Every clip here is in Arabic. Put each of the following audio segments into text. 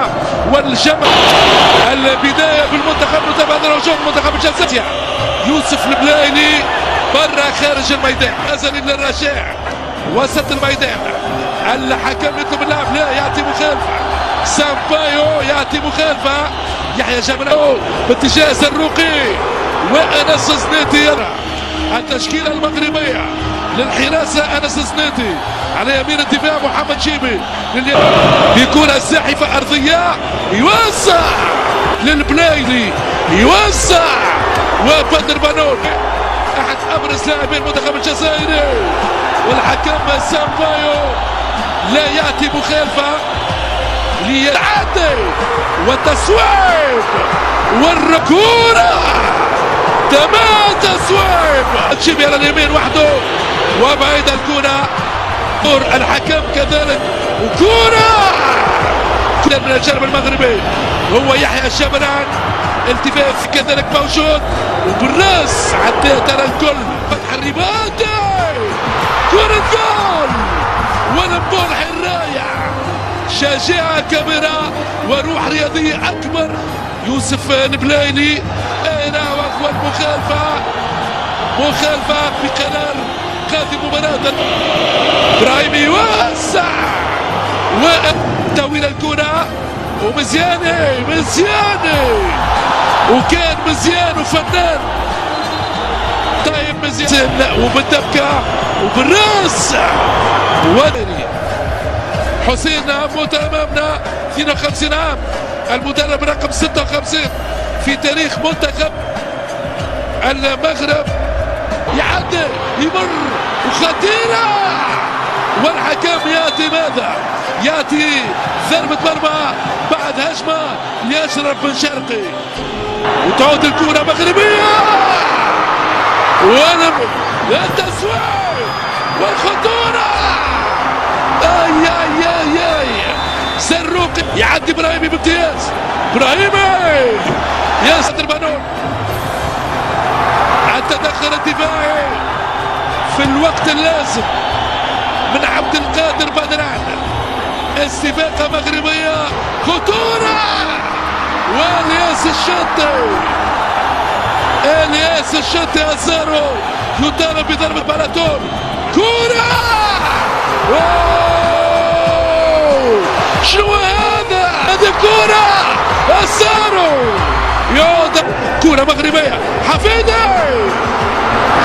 المغربية والجمع. البداية بالمنتخب متبادل الهجوم المنتخب الجزائري. يوسف البلايلي برا خارج الميدان، أزل للرجاء وسط الميدان. الحكم يطلب اللعب، لا يعطي مخالفة. سامبايو يعطي مخالفة. يحيى جبران باتجاه زروقي وأنس زنيتي. التشكيلة المغربية للحراسة أنس زنيتي، على يمين الدفاع محمد شيبي بكرة زاحفة أرضية، يوسع للبلايلي، يوسع وبدر بنون أحد أبرز لاعبين المنتخب الجزائري. والحكم سامبايو لا يأتي مخالفة ليعدي والتصويب والكورة تمام تصويب. تشيبي على اليمين وحده وبعيد الكرة، الحكم كذلك وكرة من الجانب المغربي هو يحيى جبران. التفاف كذلك موجود وبالراس عدى ترى الكل. فتح الرباطي كرة جول والبول الرايع، شجاعة كبيرة وروح رياضية أكبر. يوسف البلايلي هنا والمخالفة، مخالفة بقرار قاضي مباراة. ابراهيم يوسع وتويل الكرة ومزياني وكان مزيان وفنان. طيب مزيان وبالدبكة وبالراس حسين موت امامنا 52 عام، المدرب رقم 56 في تاريخ منتخب المغرب. يعدي يمر وخطيرة، والحكم ياتي ماذا؟ ياتي ضربة مرمى بعد هجمة لأشرف بن شرقي، وتعود الكرة مغربية والتسويق والخطورة. اي زروقي يعدي ابراهيمي بامتياز، ابراهيمي ياسر بنون. التدخل الدفاعي في الوقت اللازم من عبد القادر بدران. استفاقة مغربية، خطورة والياس الشطي الزارو يطالب بضربة بلاتون. كرة شنو هذا؟ هذه كرة الزارو يوضع كرة مغربية. حفيدي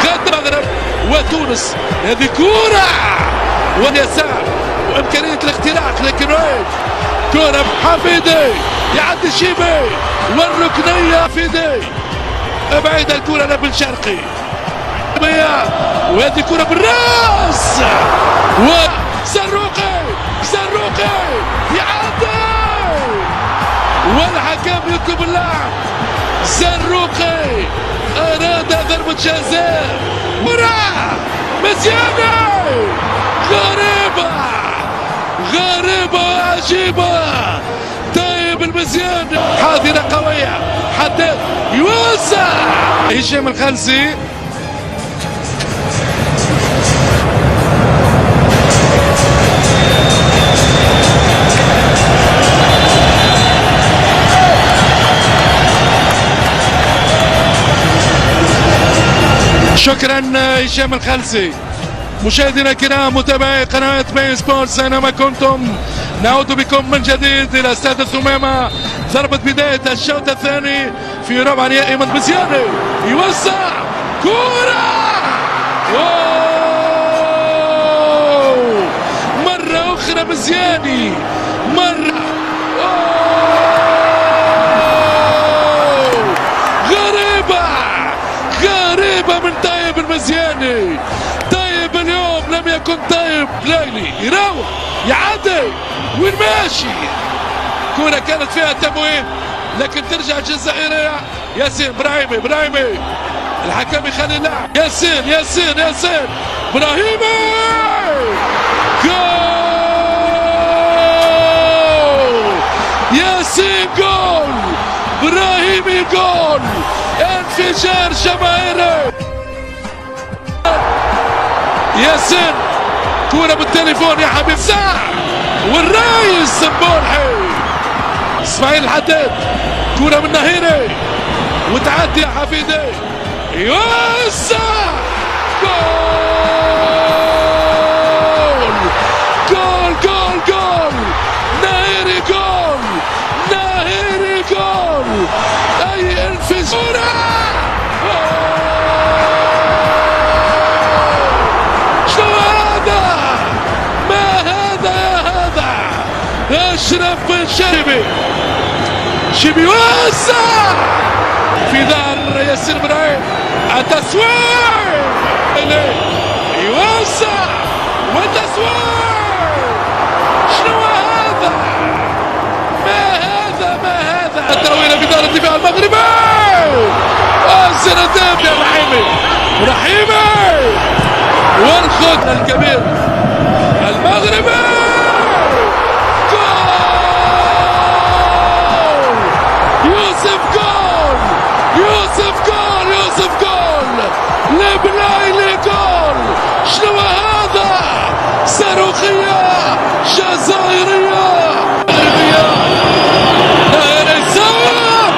غد المغرب وتونس، هذه كرة واليسار وإمكانية الاختراق، لكن كرة حفيدي يعدي شيبي والركنية. حفيدي بعيد الكرة لبن شرقي وهذه كرة بالراس وزروقي يعدي والحكم يطلب اللعب. زروقي أراد ضربة جزاء، كرة مزيانة غريبة وعجيبة. طيب المزيان حاضرة قوية، حداد يوسع هشام الخلسي. شكرا هشام الخلسي. مشاهدينا الكرام متابعي قناة بين سبورتس أينما كنتم، نعود بكم من جديد إلى استاد الثمامة. ضربة بداية الشوط الثاني في ربع نهائي من مزياني يوسع كرة مرة أخرى مزياني غريبة من طيب المزياني. طيب اليوم لم يكن طيب. بلايلي يراوغ يعدي وين ماشي، كرة كانت فيها تموين لكن ترجع الجزائرية. ياسين ابراهيمي الحكم يخلي اللعب. ياسين ابراهيمي جول، ياسين جول، ابراهيمي جول، انفجار جماهيري. ياسين كرة بالتليفون يا حبيب، ساعة والرايس سمبولحي اسماعيل الحداد، كرة من نهيري وتعدي يا حفيدي، يوسع جول جول جول جول، نهيري جول، نهيري جول، اي انفجار. شو هذا؟ ما هذا يا هذا؟ اشرف بن شربي، شبي يوسع في ظهر ياسر ابراهيم، التسويق يوسع والتسويق. شنو هذا؟ ما هذا؟ ما هذا؟ التروينه في دار الدفاع المغربي، الزندان يا رحيمي، رحيمي والخط الكبير المغربي، جول يوسف، جول يوسف، جول يوسف، جول لبلايلي، جول. شنو هذا؟ صاروخية جزائرية مغربية، نهر الزاب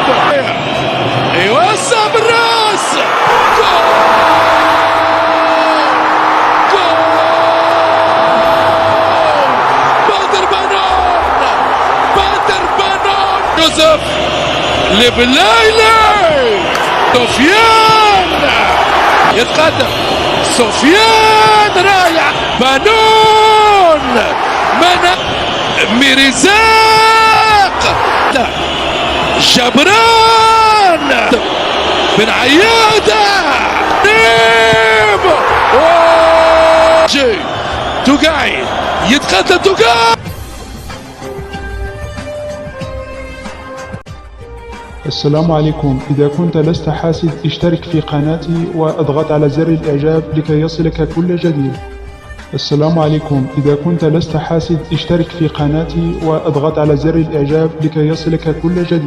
يوسع بالراس، جول جول. بدر بنون، بدر بنون، يوسف لبلايلي، سفيان يتقدم، سفيان رايح، بنون من ميرزاق، جبران بن عيادة، نيم جي توقعي، يتقدم توقعي. السلام عليكم. إذا كنت لست حاسد اشترك في قناتي واضغط على زر الإعجاب لكي يصلك كل جديد. السلام عليكم. إذا كنت لست حاسد اشترك في قناتي واضغط على زر الإعجاب لكي يصلك كل جديد.